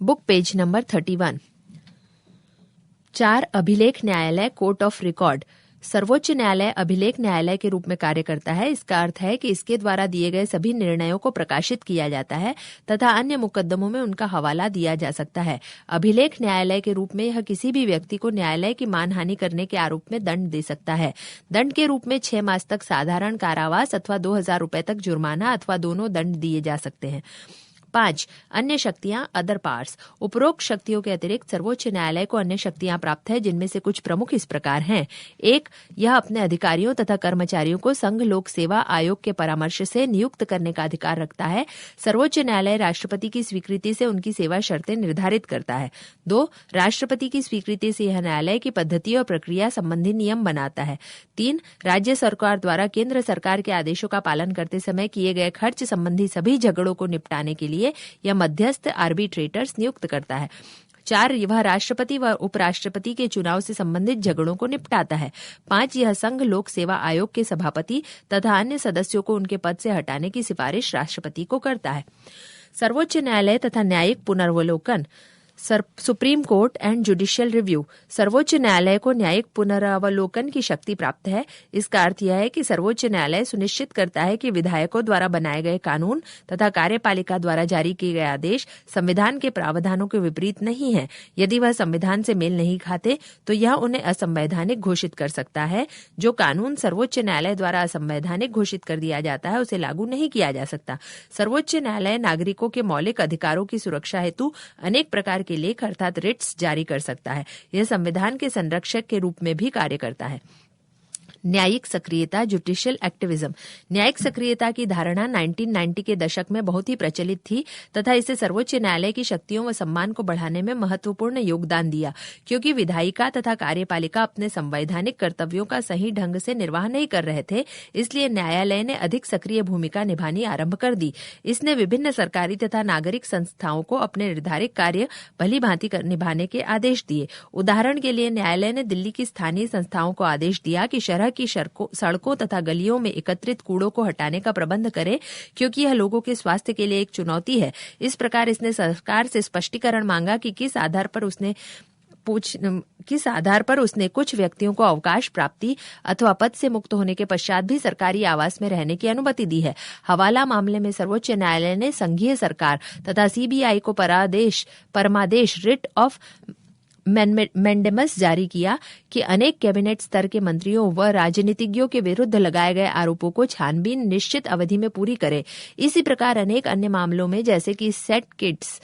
Book page number 31। 4 अभिलेख न्यायालय court of record. सर्वोच्च न्यायालय अभिलेख न्यायालय के रूप में कार्य करता है। इसका अर्थ है कि इसके द्वारा दिए गए सभी निर्णयों को प्रकाशित किया जाता है तथा अन्य मुकदमों में उनका हवाला दिया जा सकता है। अभिलेख न्यायालय के रूप में यह किसी भी व्यक्ति को न्यायालय की मानहानि करने के आरोप में दंड दे सकता है। दंड के रूप में 6 मास तक साधारण कारावास अथवा 2000 रुपए तक जुर्माना अथवा दोनों दंड दिए जा सकते हैं। 5 अन्य शक्तियां अदर पावर्स। उपरोक्त शक्तियों के अतिरिक्त सर्वोच्च न्यायालय को अन्य शक्तियां प्राप्त है, जिनमें से कुछ प्रमुख इस प्रकार हैं। 1 यह अपने अधिकारियों तथा कर्मचारियों को संघ लोक सेवा आयोग के परामर्श से नियुक्त करने का अधिकार रखता है। सर्वोच्च न्यायालय राष्ट्रपति की स्वीकृति से उनकी सेवा शर्तें निर्धारित करता है। 2 राष्ट्रपति की स्वीकृति से यह न्यायालय की पद्धति और प्रक्रिया संबंधी नियम बनाता है। 3 राज्य सरकार द्वारा केंद्र सरकार के आदेशों का पालन करते समय किए गए खर्च संबंधी सभी झगड़ों को निपटाने के लिए यह मध्यस्थ आर्बिट्रेटर्स नियुक्त करता है। 4 वह राष्ट्रपति व उपराष्ट्रपति के चुनाव से संबंधित झगड़ों को निपटाता है। 5 यह संघ लोक सेवा आयोग के सभापति तथा अन्य सदस्यों को उनके पद से हटाने की सिफारिश राष्ट्रपति को करता है। सर्वोच्च न्यायालय तथा न्यायिक पुनर्वलोकन। Supreme court and judicial review. सर्वोच्च न्यायालय को न्यायिक पुनरावलोकन की शक्ति प्राप्त है। इसका अर्थ यह है कि सर्वोच्च न्यायालय सुनिश्चित करता है कि विधायकों द्वारा बनाए गए कानून तथा कार्यपालिका द्वारा जारी किए गए आदेश संविधान के प्रावधानों के विपरीत नहीं है। यदि वह संविधान से मेल नहीं खाते तो यह उन्हें असंवैधानिक घोषित कर सकता है। जो कानून सर्वोच्च न्यायालय द्वारा असंवैधानिक घोषित कर दिया जाता है उसे लागू नहीं किया जा सकता। सर्वोच्च न्यायालय नागरिकों के मौलिक अधिकारों की सुरक्षा हेतु अनेक प्रकार के लेख अर्थात रिट्स जारी कर सकता है। यह संविधान के संरक्षक के रूप में भी कार्य करता है। न्यायिक सक्रियता जुडिशियल एक्टिविज्म। न्यायिक सक्रियता की धारणा 1990 के दशक में बहुत ही प्रचलित थी तथा इसे सर्वोच्च न्यायालय की शक्तियों व सम्मान को बढ़ाने में महत्वपूर्ण योगदान दिया। क्योंकि विधायिका तथा कार्यपालिका अपने संवैधानिक कर्तव्यों का सही ढंग से निर्वाह नहीं कर रहे थे, इसलिए न्यायालय ने अधिक सक्रिय भूमिका निभानी आरंभ कर दी। इसने विभिन्न सरकारी तथा नागरिक संस्थाओं को अपने निर्धारित कार्य भली भांति निभाने के आदेश दिए। उदाहरण के लिए न्यायालय ने दिल्ली की स्थानीय संस्थाओं को आदेश दिया कि शहर की सड़कों तथा गलियों में एकत्रित कूड़ों को हटाने का प्रबंध करे, क्योंकि यह लोगों के स्वास्थ्य के लिए एक चुनौती है। इस प्रकार इसने सरकार से स्पष्टीकरण मांगा कि किस आधार पर उसने कुछ व्यक्तियों को अवकाश प्राप्ति अथवा पद से मुक्त होने के पश्चात भी सरकारी आवास में रहने की अनुमति दी है। हवाला मामले में सर्वोच्च न्यायालय ने संघीय सरकार तथा सीबीआई को परमादेश रिट ऑफ मैंडेमस जारी किया कि अनेक कैबिनेट स्तर के मंत्रियों व राजनीतिज्ञों के विरुद्ध लगाए गए आरोपों को छानबीन निश्चित अवधि में पूरी करे। इसी प्रकार अनेक अन्य मामलों में जैसे कि सेट किट्स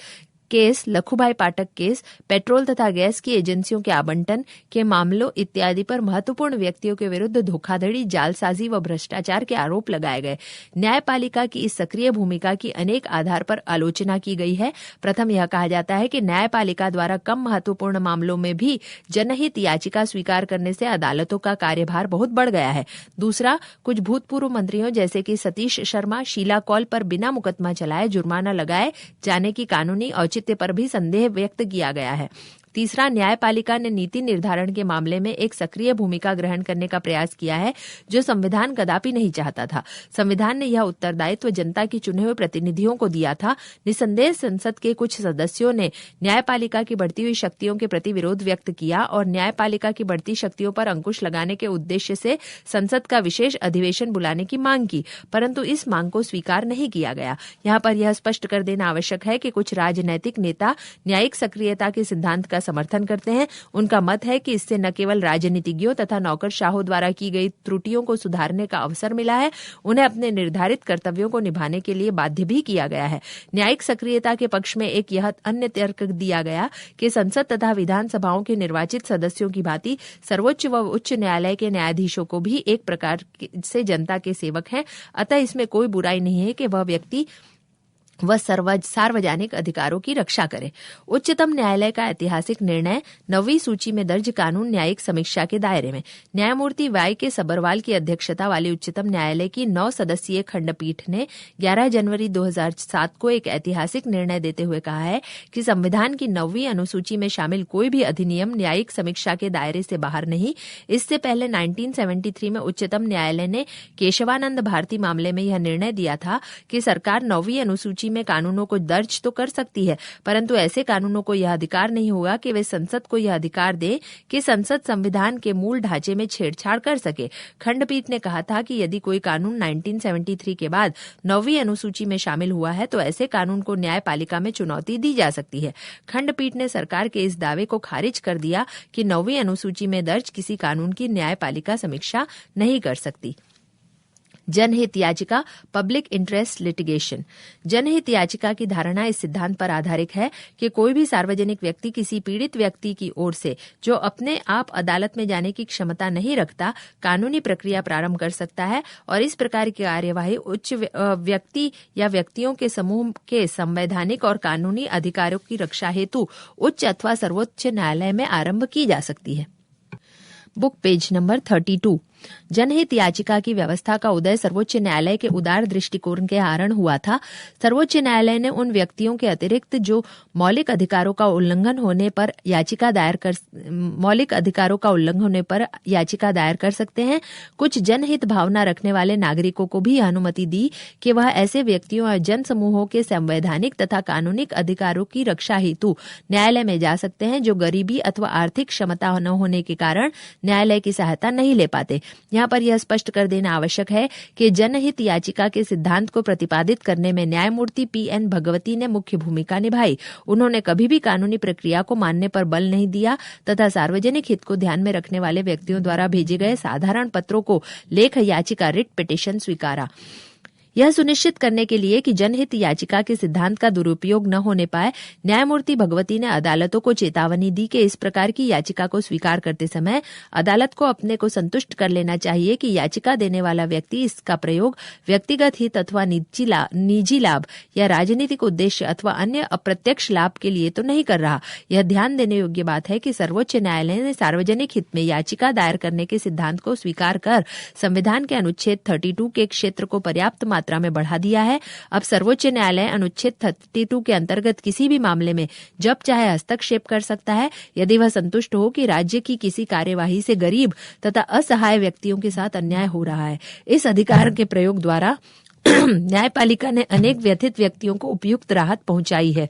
केस, लखूभाई पाठक केस, पेट्रोल तथा गैस की एजेंसियों के आवंटन के मामलों इत्यादि पर महत्वपूर्ण व्यक्तियों के विरुद्ध धोखाधड़ी, जालसाजी व भ्रष्टाचार के आरोप लगाए गए। न्यायपालिका की इस सक्रिय भूमिका की अनेक आधार पर आलोचना की गई है। प्रथम यह कहा जाता है कि न्यायपालिका द्वारा कम महत्वपूर्ण मामलों में भी जनहित याचिका स्वीकार करने से अदालतों का कार्यभार बहुत बढ़ गया है। दूसरा, कुछ भूतपूर्व मंत्रियों जैसे कि सतीश शर्मा, शीला कौल पर बिना मुकदमा चलाए जुर्माना लगाए जाने की कानूनी औचित्य पर भी संदेह व्यक्त किया गया है। तीसरा, न्यायपालिका ने नीति निर्धारण के मामले में एक सक्रिय भूमिका ग्रहण करने का प्रयास किया है, जो संविधान कदापि नहीं चाहता था। संविधान ने यह उत्तरदायित्व जनता के चुने हुए प्रतिनिधियों को दिया था। निसंदेह संसद के कुछ सदस्यों ने न्यायपालिका की बढ़ती हुई शक्तियों के प्रति विरोध व्यक्त किया और न्यायपालिका की बढ़ती शक्तियों पर अंकुश लगाने के उद्देश्य से संसद का विशेष अधिवेशन बुलाने की मांग की, परंतु इस मांग को स्वीकार नहीं किया गया। यहाँ पर यह स्पष्ट कर देना आवश्यक है कि कुछ राजनैतिक नेता न्यायिक सक्रियता के सिद्धांत का समर्थन करते हैं। उनका मत है कि इससे न केवल राजनीतिज्ञों तथा नौकरशाहों द्वारा की गई त्रुटियों को सुधारने का अवसर मिला है, उन्हें अपने निर्धारित कर्तव्यों को निभाने के लिए बाध्य भी किया गया है। न्यायिक सक्रियता के पक्ष में एक यह अन्य तर्क दिया गया कि संसद तथा विधानसभाओं के निर्वाचित सदस्यों की भांति सर्वोच्च व उच्च न्यायालय के न्यायाधीशों को भी एक प्रकार से जनता के सेवक हैं, अतः इसमें कोई बुराई नहीं है कि वह व्यक्ति वह सार्वजनिक अधिकारों की रक्षा करे। उच्चतम न्यायालय का ऐतिहासिक निर्णय 9वीं सूची में दर्ज कानून न्यायिक समीक्षा के दायरे में। न्यायमूर्ति वाई के सबरवाल की अध्यक्षता वाली उच्चतम न्यायालय की 9 सदस्यीय खंडपीठ ने 11 जनवरी 2007 को एक ऐतिहासिक निर्णय देते हुए कहा है कि संविधान की 9वीं अनुसूची में शामिल कोई भी अधिनियम न्यायिक समीक्षा के दायरे से बाहर नहीं। इससे पहले 1973 में उच्चतम न्यायालय ने केशवानंद भारती मामले में यह निर्णय दिया था कि सरकार 9वीं अनुसूची अनुसूची में कानूनों को दर्ज तो कर सकती है, परंतु ऐसे कानूनों को यह अधिकार नहीं होगा कि वे संसद को यह अधिकार दे कि संसद संविधान के मूल ढांचे में छेड़छाड़ कर सके। खंडपीठ ने कहा था कि यदि कोई कानून 1973 के बाद 9वीं अनुसूची में शामिल हुआ है तो ऐसे कानून को न्यायपालिका में चुनौती दी जा सकती है। खंडपीठ ने सरकार के इस दावे को खारिज कर दिया कि 9वीं अनुसूची में दर्ज किसी कानून की न्यायपालिका समीक्षा नहीं कर सकती। जनहित याचिका, पब्लिक इंटरेस्ट लिटिगेशन। जनहित याचिका की धारणा इस सिद्धांत पर आधारित है कि कोई भी सार्वजनिक व्यक्ति किसी पीड़ित व्यक्ति की ओर से जो अपने आप अदालत में जाने की क्षमता नहीं रखता, कानूनी प्रक्रिया प्रारंभ कर सकता है और इस प्रकार की कार्यवाही उच्च व्यक्ति या व्यक्तियों के समूह के संवैधानिक और कानूनी अधिकारों की रक्षा हेतु उच्च अथवा सर्वोच्च न्यायालय में आरंभ की जा सकती है। Book page number 32। जनहित याचिका की व्यवस्था का उदय सर्वोच्च न्यायालय के उदार दृष्टिकोण के कारण हुआ था। सर्वोच्च न्यायालय ने उन व्यक्तियों के अतिरिक्त जो मौलिक अधिकारों का उल्लंघन होने पर याचिका दायर कर सकते हैं, कुछ जनहित भावना रखने वाले नागरिकों को भी अनुमति दी कि वह ऐसे व्यक्तियों और जन समूहों के संवैधानिक तथा कानूनिक अधिकारों की रक्षा हेतु न्यायालय में जा सकते हैं जो गरीबी अथवा आर्थिक क्षमता न होने के कारण न्यायालय की सहायता नहीं ले पाते। यहाँ पर यह स्पष्ट कर देना आवश्यक है कि जनहित याचिका के सिद्धांत को प्रतिपादित करने में न्यायमूर्ति P.N. भगवती ने मुख्य भूमिका निभाई। उन्होंने कभी भी कानूनी प्रक्रिया को मानने पर बल नहीं दिया तथा सार्वजनिक हित को ध्यान में रखने वाले व्यक्तियों द्वारा भेजे गए साधारण पत्रों को लेख याचिका रिट पिटीशन स्वीकारा। यह सुनिश्चित करने के लिए कि जनहित याचिका के सिद्धांत का दुरुपयोग न होने पाए, न्यायमूर्ति भगवती ने अदालतों को चेतावनी दी कि इस प्रकार की याचिका को स्वीकार करते समय अदालत को अपने को संतुष्ट कर लेना चाहिए कि याचिका देने वाला व्यक्ति इसका प्रयोग व्यक्तिगत हित अथवा निजी लाभ या राजनीतिक उद्देश्य अथवा अन्य अप्रत्यक्ष लाभ के लिए तो नहीं कर रहा। यह ध्यान देने योग्य बात है कि सर्वोच्च न्यायालय ने सार्वजनिक हित में याचिका दायर करने के सिद्धांत को स्वीकार कर संविधान के अनुच्छेद 32 के क्षेत्र को पर्याप्त मात्रा में बढ़ा दिया है। अब सर्वोच्च न्यायालय अनुच्छेद 32 के अंतर्गत किसी भी मामले में जब चाहे हस्तक्षेप कर सकता है यदि वह संतुष्ट हो कि राज्य की किसी कार्यवाही से गरीब तथा असहाय व्यक्तियों के साथ अन्याय हो रहा है। इस अधिकार के प्रयोग द्वारा न्यायपालिका ने अनेक व्यथित व्यक्तियों को उपयुक्त राहत पहुंचाई है।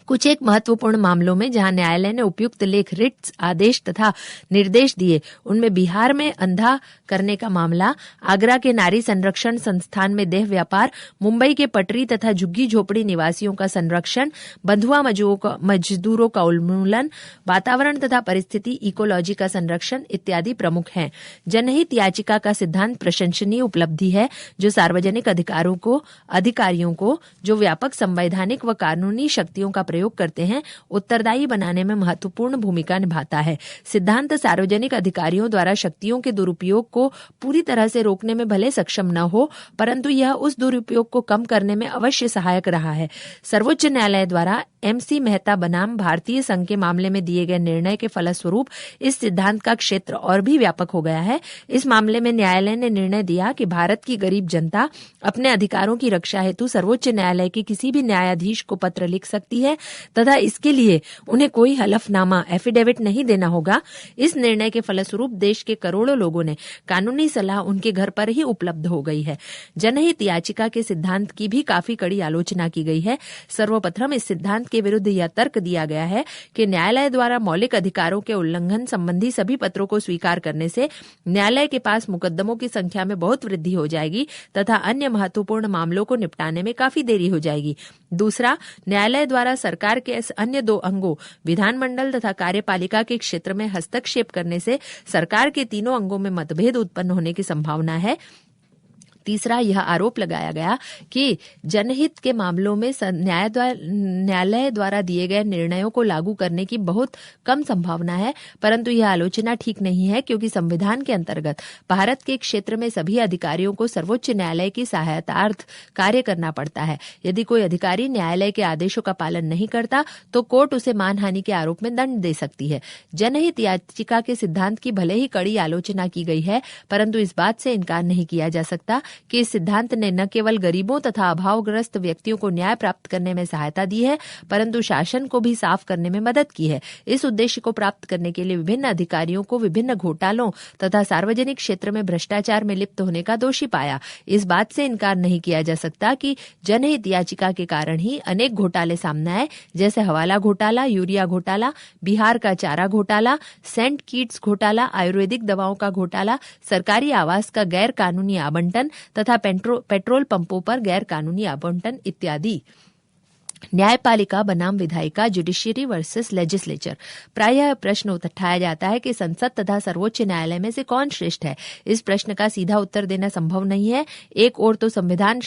कुछ एक महत्वपूर्ण मामलों में जहां न्यायालय ने उपयुक्त लेख रिट्स आदेश तथा निर्देश दिए, उनमें बिहार में अंधा करने का मामला, आगरा के नारी संरक्षण संस्थान में देह व्यापार, मुंबई के पटरी तथा झुग्गी झोपड़ी निवासियों का संरक्षण, बंधुआ मजदूरों का उन्मूलन, वातावरण तथा परिस्थिति इकोलॉजी का संरक्षण इत्यादि प्रमुख हैं। जनहित याचिका का सिद्धांत प्रशंसनीय उपलब्धि है जो सार्वजनिक अधिकारियों को जो व्यापक संवैधानिक व कानूनी शक्तियों का प्रयोग करते हैं उत्तरदायी बनाने में महत्वपूर्ण भूमिका निभाता है। सिद्धांत सार्वजनिक अधिकारियों द्वारा शक्तियों के दुरुपयोग को पूरी तरह से रोकने में भले सक्षम न हो, परंतु यह उस दुरुपयोग को कम करने में अवश्य सहायक रहा है। सर्वोच्च न्यायालय द्वारा MC मेहता बनाम भारतीय संघ के मामले में दिए गए निर्णय के फलस्वरूप इस सिद्धांत का क्षेत्र और भी व्यापक हो गया है। इस मामले में न्यायालय ने निर्णय दिया कि भारत की गरीब जनता अपने अधिकारों की रक्षा हेतु सर्वोच्च न्यायालय के किसी भी न्यायाधीश को पत्र लिख सकती है तथा इसके लिए उन्हें कोई हलफनामा एफिडेविट नहीं देना होगा। इस निर्णय के फलस्वरूप देश के करोड़ों लोगों ने कानूनी सलाह उनके घर पर ही उपलब्ध हो गई है। जनहित याचिका के सिद्धांत की भी काफी कड़ी आलोचना की गई है। सर्वप्रथम इस सिद्धांत के विरुद्ध यह तर्क दिया गया है कि न्यायालय द्वारा मौलिक अधिकारों के उल्लंघन संबंधी सभी पत्रों को स्वीकार करने से न्यायालय के पास मुकदमों की संख्या में बहुत वृद्धि हो जाएगी तथा अन्य महत्वपूर्ण मामलों को निपटाने में काफी देरी हो जाएगी। दूसरा, न्यायालय द्वारा सरकार के अन्य दो अंगों विधानमंडल तथा कार्यपालिका के क्षेत्र में हस्तक्षेप करने से सरकार के तीनों अंगों में मतभेद उत्पन्न होने की संभावना है। तीसरा, यह आरोप लगाया गया कि जनहित के मामलों में न्यायालय द्वारा दिए गए निर्णयों को लागू करने की बहुत कम संभावना है, परंतु यह आलोचना ठीक नहीं है क्योंकि संविधान के अंतर्गत भारत के क्षेत्र में सभी अधिकारियों को सर्वोच्च न्यायालय की सहायतार्थ कार्य करना पड़ता है। यदि कोई अधिकारी न्यायालय के आदेशों का पालन नहीं करता तो कोर्ट उसे मानहानि के आरोप में दंड दे सकती है। जनहित याचिका के सिद्धांत की भले ही कड़ी आलोचना की गई है, परंतु इस बात से इनकार नहीं किया जा सकता कि इस सिद्धांत ने न केवल गरीबों तथा अभावग्रस्त व्यक्तियों को न्याय प्राप्त करने में सहायता दी है, परंतु शासन को भी साफ करने में मदद की है। इस उद्देश्य को प्राप्त करने के लिए विभिन्न अधिकारियों को विभिन्न घोटालों तथा सार्वजनिक क्षेत्र में भ्रष्टाचार में लिप्त होने का दोषी पाया। इस बात से इनकार नहीं किया जा सकता कि जनहित याचिका के कारण ही अनेक घोटाले सामने आए, जैसे हवाला घोटाला, यूरिया घोटाला, बिहार का चारा घोटाला, सेंट किट्स घोटाला, आयुर्वेदिक दवाओं का घोटाला, सरकारी आवास का गैर कानूनी आवंटन तथा पेट्रोल पंपों पर गैर कानूनी आवंटन इत्यादि। न्यायपालिका बनाम विधायिका, जुडिशियरी वर्सेस लेजिस्लेचर। प्रायः प्रश्न उठाया जाता है कि संसद तथा सर्वोच्च न्यायालय में से कौन श्रेष्ठ है। इस प्रश्न का सीधा उत्तर देना संभव नहीं है। एक ओर तो संविधान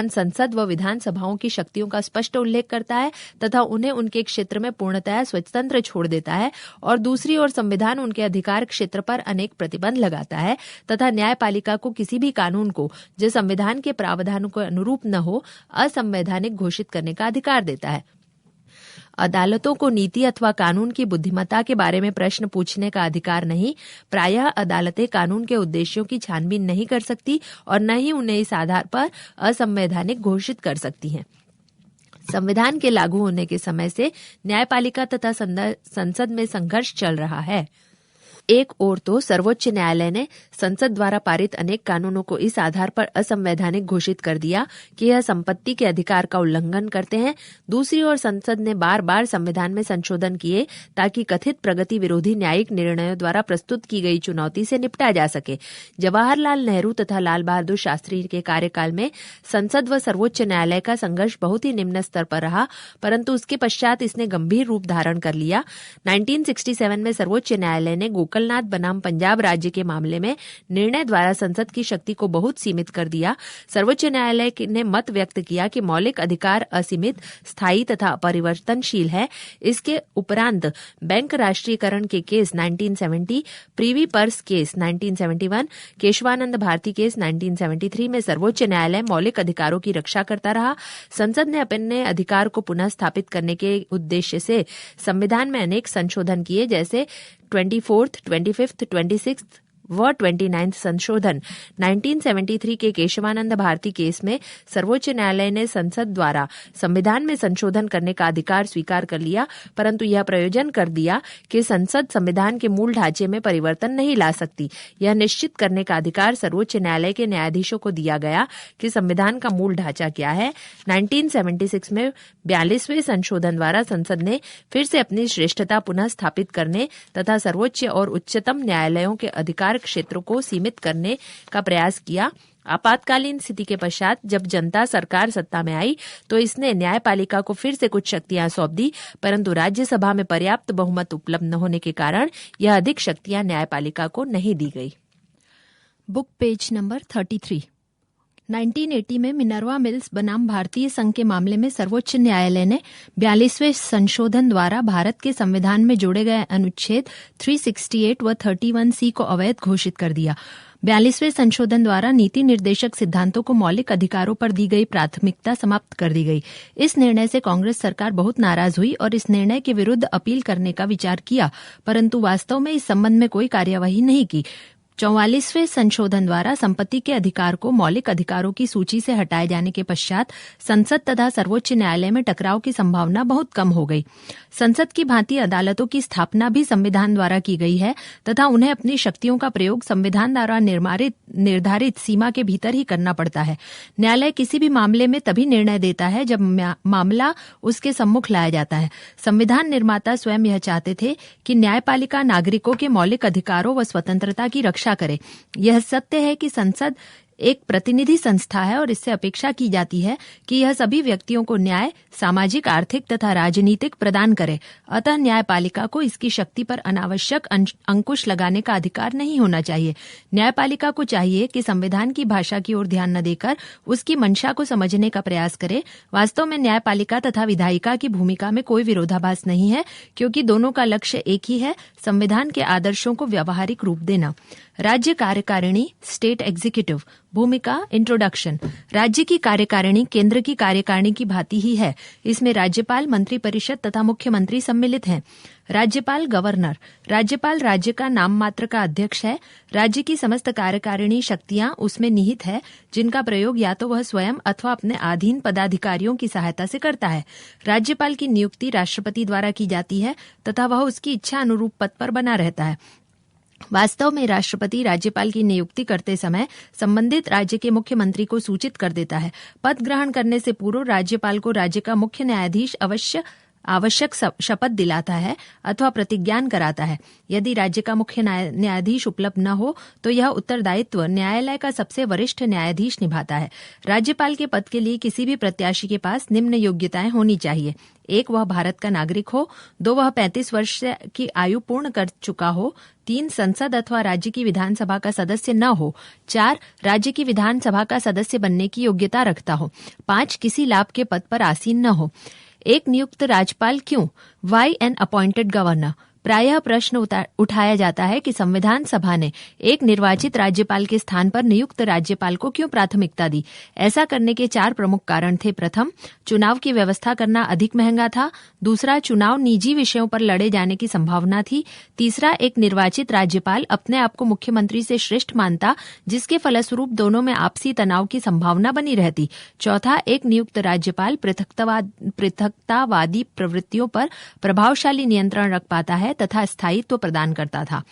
संसद व विधानसभाओं की शक्तियों का स्पष्ट उल्लेख करता है तथा उन्हें उनके क्षेत्र में पूर्णतया स्वतंत्र छोड़ देता है, और दूसरी ओर संविधान उनके अधिकार क्षेत्र पर अनेक प्रतिबंध लगाता है तथा न्यायपालिका को किसी भी कानून को जो संविधान के प्रावधानों के अनुरूप न हो असंवैधानिक घोषित करने का अधिकार देता है। अदालतों को नीति अथवा कानून की बुद्धिमत्ता के बारे में प्रश्न पूछने का अधिकार नहीं। प्रायः अदालतें कानून के उद्देश्यों की छानबीन नहीं कर सकती और न ही उन्हें इस आधार पर असंवैधानिक घोषित कर सकती हैं। संविधान के लागू होने के समय से न्यायपालिका तथा संसद में संघर्ष चल रहा है। एक ओर तो सर्वोच्च न्यायालय ने संसद द्वारा पारित अनेक कानूनों को इस आधार पर असंवैधानिक घोषित कर दिया कि यह संपत्ति के अधिकार का उल्लंघन करते हैं। दूसरी ओर संसद ने बार बार संविधान में संशोधन किए ताकि कथित प्रगति विरोधी न्यायिक निर्णयों द्वारा प्रस्तुत की गई चुनौती से निपटा जा सके। जवाहरलाल नेहरू तथा लाल बहादुर शास्त्री के कार्यकाल में संसद व सर्वोच्च न्यायालय का संघर्ष बहुत ही निम्न स्तर पर रहा, परंतु उसके पश्चात इसने गंभीर रूप धारण कर लिया। 1967 में सर्वोच्च न्यायालय ने गोकलनाथ बनाम पंजाब राज्य के मामले में निर्णय द्वारा संसद की शक्ति को बहुत सीमित कर दिया। सर्वोच्च न्यायालय ने मत व्यक्त किया कि मौलिक अधिकार असीमित, स्थायी तथा अपरिवर्तनशील है। इसके उपरांत बैंक राष्ट्रीयकरण के case 1970, privy purse case 1971, Keshavananda Bharati case 1973 में सर्वोच्च न्यायालय मौलिक अधिकारों की रक्षा करता रहा। संसद ने अपने अधिकार को पुनः स्थापित करने के उद्देश्य से संविधान में अनेक संशोधन किए, जैसे 24th, 25th, 26th व 29th संशोधन। 1973 के केशवानंद भारती केस में सर्वोच्च न्यायालय ने संसद द्वारा संविधान में संशोधन करने का अधिकार स्वीकार कर लिया, परंतु यह प्रयोजन कर दिया कि संसद संविधान के मूल ढांचे में परिवर्तन नहीं ला सकती। यह निश्चित करने का अधिकार सर्वोच्च न्यायालय के न्यायाधीशों को दिया गया कि संविधान का मूल ढांचा क्या है। 1976 में 42वें संशोधन द्वारा संसद ने फिर से अपनी श्रेष्ठता पुनः स्थापित करने तथा सर्वोच्च और उच्चतम न्यायालयों के अधिकार क्षेत्रों को सीमित करने का प्रयास किया। आपातकालीन स्थिति के पश्चात जब जनता सरकार सत्ता में आई तो इसने न्यायपालिका को फिर से कुछ शक्तियां सौंप दी, परंतु राज्यसभा में पर्याप्त बहुमत उपलब्ध न होने के कारण यह अधिक शक्तियां न्यायपालिका को नहीं दी गई। Book page number 33। 1980 में मिनर्वा मिल्स बनाम भारतीय संघ के मामले में सर्वोच्च न्यायालय ने 42वें संशोधन द्वारा भारत के संविधान में जोड़े गए अनुच्छेद 368 व 31C को अवैध घोषित कर दिया। 42वें संशोधन द्वारा नीति निर्देशक सिद्धांतों को मौलिक अधिकारों पर दी गई प्राथमिकता समाप्त कर दी गई। इस निर्णय से कांग्रेस सरकार बहुत नाराज हुई और इस निर्णय के विरुद्ध अपील करने का विचार किया, परंतु वास्तव में इस संबंध में कोई कार्यवाही नहीं की। 44वें संशोधन द्वारा संपत्ति के अधिकार को मौलिक अधिकारों की सूची से हटाए जाने के पश्चात संसद तथा सर्वोच्च न्यायालय में टकराव की संभावना बहुत कम हो गई। संसद की भांति अदालतों की स्थापना भी संविधान द्वारा की गई है तथा उन्हें अपनी शक्तियों का प्रयोग संविधान द्वारा निर्धारित सीमा के भीतर ही करना पड़ता है। न्यायालय किसी भी मामले में तभी निर्णय देता है जब मामला उसके सम्मुख लाया जाता है। संविधान निर्माता स्वयं यह चाहते थे कि न्यायपालिका नागरिकों के मौलिक अधिकारों व स्वतंत्रता की रक्षा करे। यह सत्य है कि संसद एक प्रतिनिधि संस्था है और इससे अपेक्षा की जाती है कि यह सभी व्यक्तियों को न्याय, सामाजिक, आर्थिक तथा राजनीतिक प्रदान करे। अतः न्यायपालिका को इसकी शक्ति पर अनावश्यक अंकुश लगाने का अधिकार नहीं होना चाहिए। न्यायपालिका को चाहिए कि संविधान की भाषा की ओर ध्यान न देकर उसकी मंशा को समझने का प्रयास करे। वास्तव में न्यायपालिका तथा विधायिका की भूमिका में कोई विरोधाभास नहीं है, क्योंकि दोनों का लक्ष्य एक ही है, संविधान के आदर्शों को व्यावहारिक रूप देना। राज्य कार्यकारिणी, स्टेट एग्जीक्यूटिव, भूमिका, इंट्रोडक्शन। राज्य की कार्यकारिणी केंद्र की कार्यकारिणी की भांति ही है। इसमें राज्यपाल, मंत्रिपरिषद तथा मुख्यमंत्री सम्मिलित हैं। राज्यपाल, गवर्नर। राज्यपाल राज्य का नाम मात्र का अध्यक्ष है। राज्य की समस्त कार्यकारिणी शक्तियां उसमें निहित है, जिनका प्रयोग या तो वह स्वयं अथवा अपने अधीन पदाधिकारियों की सहायता से करता है। राज्यपाल की नियुक्ति राष्ट्रपति द्वारा की जाती है तथा वह उसकी इच्छा अनुरूप पद पर बना रहता है। वास्तव में राष्ट्रपति राज्यपाल की नियुक्ति करते समय संबंधित राज्य के मुख्यमंत्री को सूचित कर देता है। पद ग्रहण करने से पूर्व राज्यपाल को राज्य का मुख्य न्यायाधीश आवश्यक शपथ दिलाता है अथवा प्रतिज्ञान कराता है। यदि राज्य का मुख्य न्यायाधीश उपलब्ध न हो तो यह उत्तरदायित्व न्यायालय का सबसे वरिष्ठ न्यायाधीश निभाता है। राज्यपाल के पद के लिए किसी भी प्रत्याशी के पास निम्न योग्यताएं होनी चाहिए। 1. वह भारत का नागरिक हो। 2. वह 35 वर्ष की आयु पूर्ण कर चुका हो। 3. संसद अथवा राज्य की विधानसभा का सदस्य न हो। 4. राज्य की विधानसभा का सदस्य बनने की योग्यता रखता हो। 5. किसी लाभ के पद पर आसीन न हो। एक नियुक्त राज्यपाल क्यों? Why an appointed governor. प्रायः प्रश्न उठाया जाता है कि संविधान सभा ने एक निर्वाचित राज्यपाल के स्थान पर नियुक्त राज्यपाल को क्यों प्राथमिकता दी। ऐसा करने के 4 प्रमुख कारण थे। प्रथम, चुनाव की व्यवस्था करना अधिक महंगा था। दूसरा, चुनाव निजी विषयों पर लड़े जाने की संभावना थी। तीसरा, एक निर्वाचित राज्यपाल अपने आप को मुख्यमंत्री से श्रेष्ठ मानता, जिसके फलस्वरूप दोनों में आपसी तनाव की संभावना बनी रहती। चौथा, एक नियुक्त राज्यपाल पृथकतावादी प्रवृत्तियों पर प्रभावशाली नियंत्रण रख पाता है तथा स्थायित्व प्रदान करता था।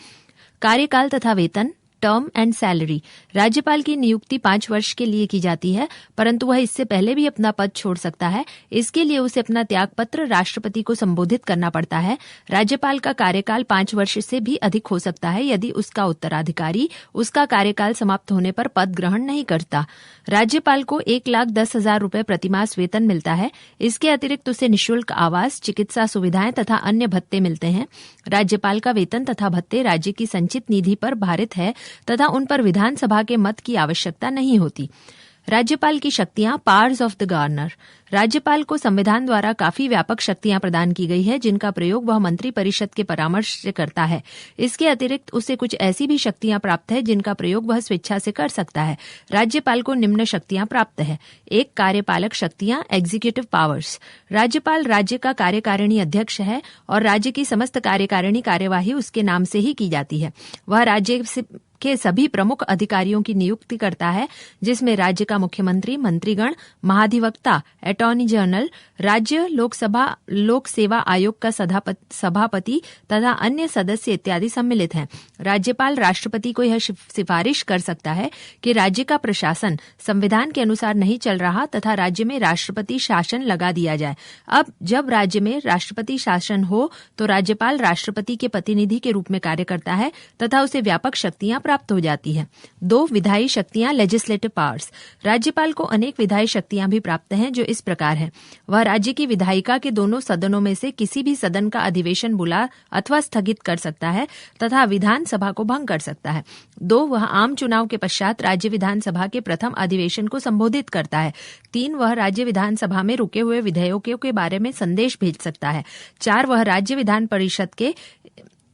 कार्यकाल तथा वेतन, टर्म एंड सैलरी। राज्यपाल की नियुक्ति 5 वर्ष के लिए की जाती है, परंतु वह इससे पहले भी अपना पद छोड़ सकता है। इसके लिए उसे अपना त्यागपत्र राष्ट्रपति को संबोधित करना पड़ता है। राज्यपाल का कार्यकाल 5 वर्ष से भी अधिक हो सकता है यदि उसका उत्तराधिकारी उसका कार्यकाल समाप्त होने पर पद ग्रहण नहीं करता। राज्यपाल को 1,10,000 रुपए प्रतिमास वेतन मिलता है। इसके अतिरिक्त उसे निःशुल्क आवास, चिकित्सा सुविधाएं तथा अन्य भत्ते मिलते हैं। राज्यपाल का वेतन तथा भत्ते राज्य की संचित निधि पर भारित है तथा उन पर विधानसभा के मत की आवश्यकता नहीं होती। राज्यपाल की शक्तियां, पावर्स ऑफ द गवर्नर। राज्यपाल को संविधान द्वारा काफी व्यापक शक्तियां प्रदान की गई है, जिनका प्रयोग वह मंत्रिपरिषद के परामर्श से करता है। इसके अतिरिक्त उसे कुछ ऐसी भी शक्तियां प्राप्त है जिनका प्रयोग वह स्वेच्छा से कर सकता है। राज्यपाल को निम्न शक्तियां प्राप्त है। 1. कार्यपालक शक्तियां, एग्जीक्यूटिव पावर्स। राज्यपाल राज्य का कार्यकारिणी अध्यक्ष है और राज्य की समस्त कार्यकारिणी कार्यवाही उसके नाम से ही की जाती है। वह राज्य के सभी प्रमुख अधिकारियों की नियुक्ति करता है, जिसमें राज्य का मुख्यमंत्री, मंत्रीगण, महाधिवक्ता, अटॉर्नी जनरल, राज्य लोक सेवा आयोग का सभापति तथा अन्य सदस्य इत्यादि सम्मिलित हैं। राज्यपाल राष्ट्रपति को यह सिफारिश कर सकता है कि राज्य का प्रशासन संविधान के अनुसार नहीं चल रहा तथा राज्य में राष्ट्रपति शासन लगा दिया जाए। अब जब राज्य में राष्ट्रपति शासन हो तो राज्यपाल राष्ट्रपति के प्रतिनिधि के रूप में कार्य करता है तथा उसे व्यापक शक्तियां प्राप्त हो जाती है। 2. विधायी शक्तियां, लेजिस्लेटिव पावर्स। राज्यपाल को अनेक विधायी शक्तियां भी प्राप्त हैं, जो इस प्रकार हैं। वह राज्य की विधायिका के दोनों सदनों में से किसी भी सदन का अधिवेशन बुला अथवा स्थगित कर सकता है तथा विधानसभा को भंग कर सकता है। 2. वह आम चुनाव के पश्चात राज्य विधानसभा के प्रथम अधिवेशन को संबोधित करता है। 3. वह राज्य विधानसभा में रुके हुए विधेयकों के बारे में संदेश भेज सकता है। 4. वह राज्य विधान परिषद के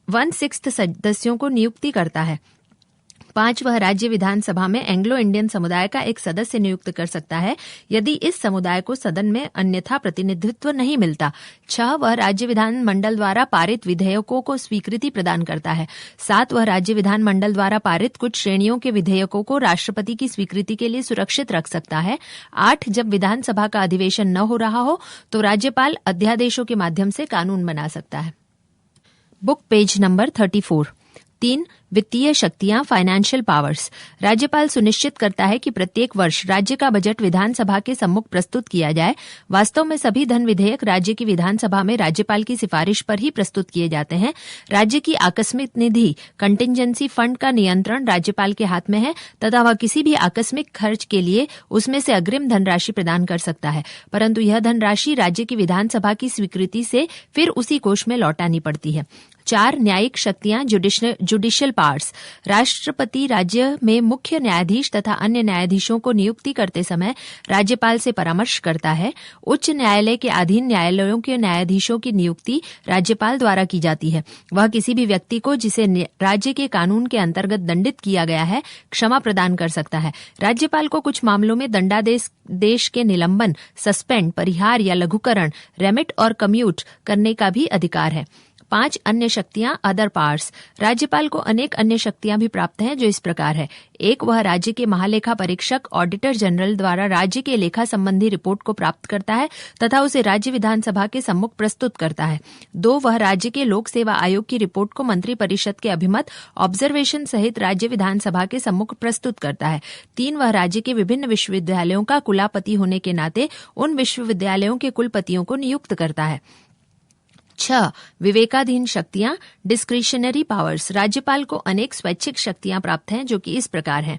1/6 सदस्यों को नियुक्ति करता है। 5. वह राज्य विधानसभा में एंग्लो इंडियन समुदाय का एक सदस्य नियुक्त कर सकता है यदि इस समुदाय को सदन में अन्यथा प्रतिनिधित्व नहीं मिलता। 6. वह राज्य विधान मंडल द्वारा पारित विधेयकों को स्वीकृति प्रदान करता है। 7. वह राज्य विधान मंडल द्वारा पारित कुछ श्रेणियों के विधेयकों को राष्ट्रपति की स्वीकृति के लिए सुरक्षित रख सकता है। 8. जब विधानसभा का अधिवेशन न हो रहा हो तो राज्यपाल अध्यादेशों के माध्यम से कानून बना सकता है। Book page number 34। 3. वित्तीय शक्तियां, फाइनेंशियल पावर्स। राज्यपाल सुनिश्चित करता है कि प्रत्येक वर्ष राज्य का बजट विधानसभा के सम्मुख प्रस्तुत किया जाए। वास्तव में सभी धन विधेयक राज्य की विधानसभा में राज्यपाल की सिफारिश पर ही प्रस्तुत किए जाते हैं। राज्य की आकस्मिक निधि, कंटिजेंसी फंड का नियंत्रण राज्यपाल के हाथ में है तथा वह किसी भी आकस्मिक खर्च के लिए उसमें से अग्रिम धनराशि प्रदान कर सकता है, परंतु यह धनराशि राज्य की विधानसभा की स्वीकृति से फिर उसी कोष में लौटानी पड़ती है। 4 न्यायिक शक्तियां, जुडिशियल पावर्स। राष्ट्रपति राज्य में मुख्य न्यायाधीश तथा अन्य न्यायाधीशों को नियुक्ति करते समय राज्यपाल से परामर्श करता है। उच्च न्यायालय के अधीन न्यायालयों के न्यायाधीशों की नियुक्ति राज्यपाल द्वारा की जाती है। वह किसी भी व्यक्ति को जिसे राज्य के कानून के अंतर्गत दंडित किया गया है क्षमा प्रदान कर सकता है। राज्यपाल को कुछ मामलों में दंडादेश के निलंबन, सस्पेंड, परिहार या लघुकरण, रेमिट और कम्यूट करने का भी अधिकार है। 5 अन्य शक्तियां, अदर पावर्स। राज्यपाल को अनेक अन्य शक्तियां भी प्राप्त हैं जो इस प्रकार है। 1. वह राज्य के महालेखा परीक्षक, ऑडिटर जनरल द्वारा राज्य के लेखा संबंधी रिपोर्ट को प्राप्त करता है तथा उसे राज्य विधानसभा के सम्मुख प्रस्तुत करता है। 2. वह राज्य के लोक सेवा आयोग की रिपोर्ट को मंत्री परिषद के अभिमत, ऑब्जर्वेशन सहित राज्य विधानसभा के सम्मुख प्रस्तुत करता है। 3. वह राज्य के विभिन्न विश्वविद्यालयों का कुलापति होने के नाते उन विश्वविद्यालयों के कुलपतियों को नियुक्त करता है। 6. विवेकाधीन शक्तियां, डिस्क्रिशनरी पावर्स। राज्यपाल को अनेक स्वैच्छिक शक्तियां प्राप्त हैं जो कि इस प्रकार हैं।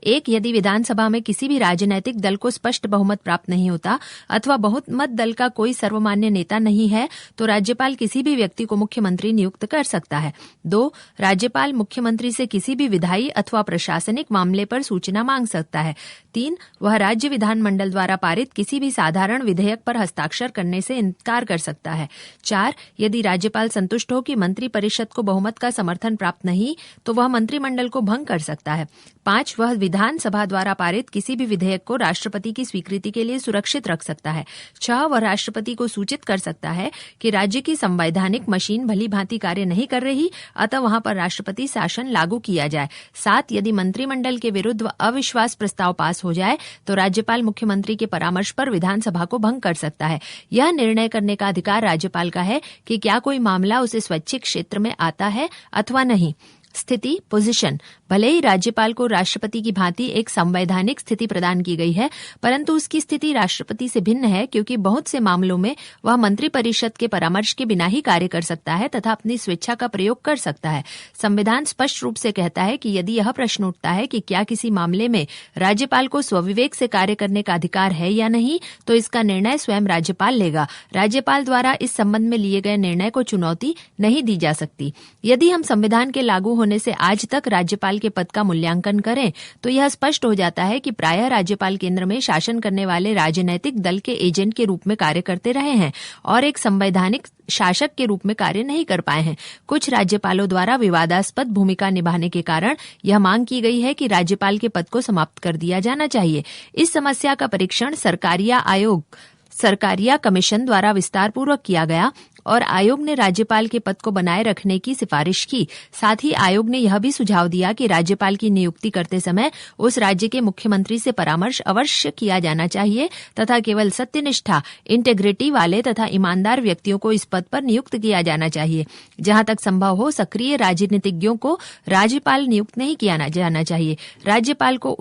1. यदि विधानसभा में किसी भी राजनैतिक दल को स्पष्ट बहुमत प्राप्त नहीं होता अथवा बहुमत दल का कोई सर्वमान्य नेता नहीं है तो राज्यपाल किसी भी व्यक्ति को मुख्यमंत्री नियुक्त कर सकता है। 2. राज्यपाल मुख्यमंत्री से किसी भी विधायी अथवा प्रशासनिक मामले पर सूचना मांग सकता है। 3. वह राज्य विधानमंडल द्वारा पारित किसी भी साधारण विधेयक पर हस्ताक्षर करने से इनकार कर सकता है। 4. यदि राज्यपाल संतुष्ट हो कि मंत्री परिषद को बहुमत का समर्थन प्राप्त नहीं तो वह मंत्रिमंडल को भंग कर सकता है। 5. वह विधानसभा द्वारा पारित किसी भी विधेयक को राष्ट्रपति की स्वीकृति के लिए सुरक्षित रख सकता है। 6. वह राष्ट्रपति को सूचित कर सकता है कि राज्य की संवैधानिक मशीन भली भांति कार्य नहीं कर रही, अतः वहां पर राष्ट्रपति शासन लागू किया जाए। 7. यदि मंत्रिमंडल के विरुद्ध अविश्वास प्रस्ताव पास हो जाए तो राज्यपाल मुख्यमंत्री के परामर्श पर विधानसभा को भंग कर सकता है। यह निर्णय करने का अधिकार राज्यपाल का है कि क्या कोई मामला उसे स्वैच्छिक क्षेत्र में आता है अथवा नहीं। स्थिति, पोजीशन। भले ही राज्यपाल को राष्ट्रपति की भांति एक संवैधानिक स्थिति प्रदान की गई है, परंतु उसकी स्थिति राष्ट्रपति से भिन्न है क्योंकि बहुत से मामलों में वह मंत्रिपरिषद के परामर्श के बिना ही कार्य कर सकता है तथा अपनी स्वेच्छा का प्रयोग कर सकता है। संविधान स्पष्ट रूप से कहता है कि यदि यह प्रश्न उठता है कि क्या किसी मामले में राज्यपाल को स्वविवेक से कार्य करने का अधिकार है या नहीं, तो इसका निर्णय स्वयं राज्यपाल लेगा। राज्यपाल द्वारा इस संबंध में लिए गए निर्णय को चुनौती नहीं दी जा सकती। यदि हम संविधान के लागू होने से आज तक राज्यपाल के पद का मूल्यांकन करें तो यह स्पष्ट हो जाता है कि प्रायः राज्यपाल केंद्र में शासन करने वाले राजनैतिक दल के एजेंट के रूप में कार्य करते रहे हैं और एक संवैधानिक शासक के रूप में कार्य नहीं कर पाए हैं। कुछ राज्यपालों द्वारा विवादास्पद भूमिका निभाने के कारण यह मांग की गई है कि राज्यपाल के पद को समाप्त कर दिया जाना चाहिए। इस समस्या का परीक्षण सरकारिया कमीशन द्वारा विस्तार पूर्वक किया गया और आयोग ने राज्यपाल के पद को बनाए रखने की सिफारिश की। साथ ही आयोग ने यह भी सुझाव दिया कि राज्यपाल की नियुक्ति करते समय उस राज्य के मुख्यमंत्री से परामर्श अवश्य किया जाना चाहिए तथा केवल सत्यनिष्ठा, इंटेग्रिटी वाले तथा ईमानदार व्यक्तियों को इस पद पर नियुक्त किया जाना चाहिए। जहां तक संभव हो सक्रिय राजनीतिज्ञों को राज्यपाल नियुक्त नहीं किया जाना चाहिए। राज्यपाल को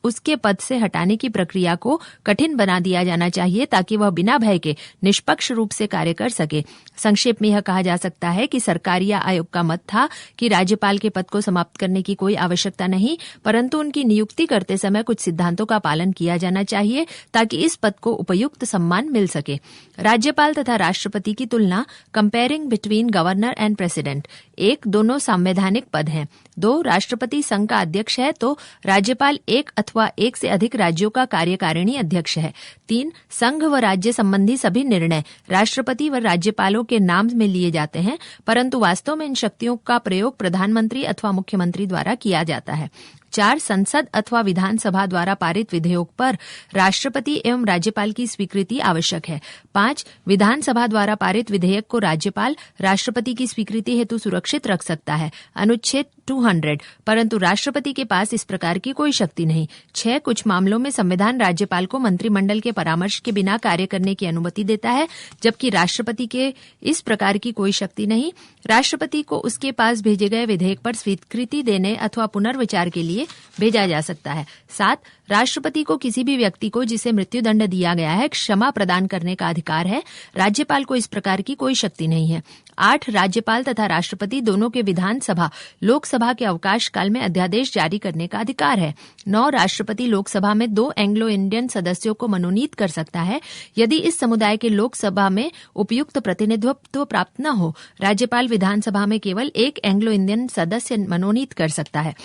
उसके पद से हटाने की प्रक्रिया को कठिन बना दिया जाना चाहिए ताकि वह बिना भय के निष्पक्ष रूप से कार्य कर सके। संक्षेप में यह कहा जा सकता है कि सरकारिया आयोग का मत था कि राज्यपाल के पद को समाप्त करने की कोई आवश्यकता नहीं, परंतु उनकी नियुक्ति करते समय कुछ सिद्धांतों का पालन किया जाना चाहिए ताकि इस पद को उपयुक्त सम्मान मिल सके। राज्यपाल तथा राष्ट्रपति की तुलना, comparing between governor and president. 1. दोनों संवैधानिक पद हैं। 2. राष्ट्रपति संघ का अध्यक्ष है तो राज्यपाल एक अथवा एक से अधिक राज्यों का कार्यकारिणी अध्यक्ष है। 3. संघ व राज्य संबंधी सभी निर्णय राष्ट्रपति व राज्यपालों के नाम में लिए जाते हैं, परंतु वास्तव में इन शक्तियों का प्रयोग प्रधानमंत्री अथवा मुख्यमंत्री द्वारा किया जाता है। 4. संसद अथवा विधानसभा द्वारा पारित विधेयक पर राष्ट्रपति एवं राज्यपाल की स्वीकृति आवश्यक है। 5. विधानसभा द्वारा पारित विधेयक को राज्यपाल राष्ट्रपति की स्वीकृति हेतु सुरक्षित रख सकता है। अनुच्छेद 200, परंतु राष्ट्रपति के पास इस प्रकार की कोई शक्ति नहीं। 6. कुछ मामलों में संविधान राज्यपाल को मंत्रिमंडल के परामर्श के बिना कार्य करने की अनुमति देता है, जबकि राष्ट्रपति के इस प्रकार की कोई शक्ति नहीं। राष्ट्रपति को उसके पास भेजे गए विधेयक पर स्वीकृति देने अथवा पुनर्विचार के लिए लिए भेजा जा सकता है। 7. राष्ट्रपति को किसी भी व्यक्ति को जिसे मृत्युदंड दिया गया है क्षमा प्रदान करने का अधिकार है। राज्यपाल को इस प्रकार की कोई शक्ति नहीं है। 8. राज्यपाल तथा राष्ट्रपति दोनों के विधानसभा लोकसभा के अवकाश काल में अध्यादेश जारी करने का अधिकार है। 9. राष्ट्रपति लोकसभा में 2 एंग्लो इंडियन सदस्यों को मनोनीत कर सकता है। यदि इस समुदाय के लोकसभा में उपयुक्त प्रतिनिधित्व प्राप्त न हो, राज्यपाल विधानसभा में केवल 1 एंग्लो इंडियन सदस्य मनोनीत कर सकता है।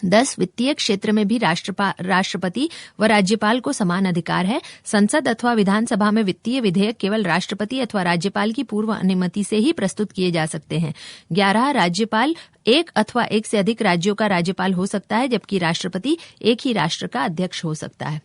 10. वित्तीय क्षेत्र में भी राष्ट्रपति व राज्यपाल को समान अधिकार है। संसद अथवा विधानसभा में वित्तीय विधेयक केवल राष्ट्रपति अथवा राज्यपाल की पूर्व अनुमति से ही प्रस्तुत किए जा सकते हैं। 11. राज्यपाल 1 अथवा 1 से अधिक राज्यों का राज्यपाल हो सकता है, जबकि राष्ट्रपति एक ही राष्ट्र का अध्यक्ष हो सकता है।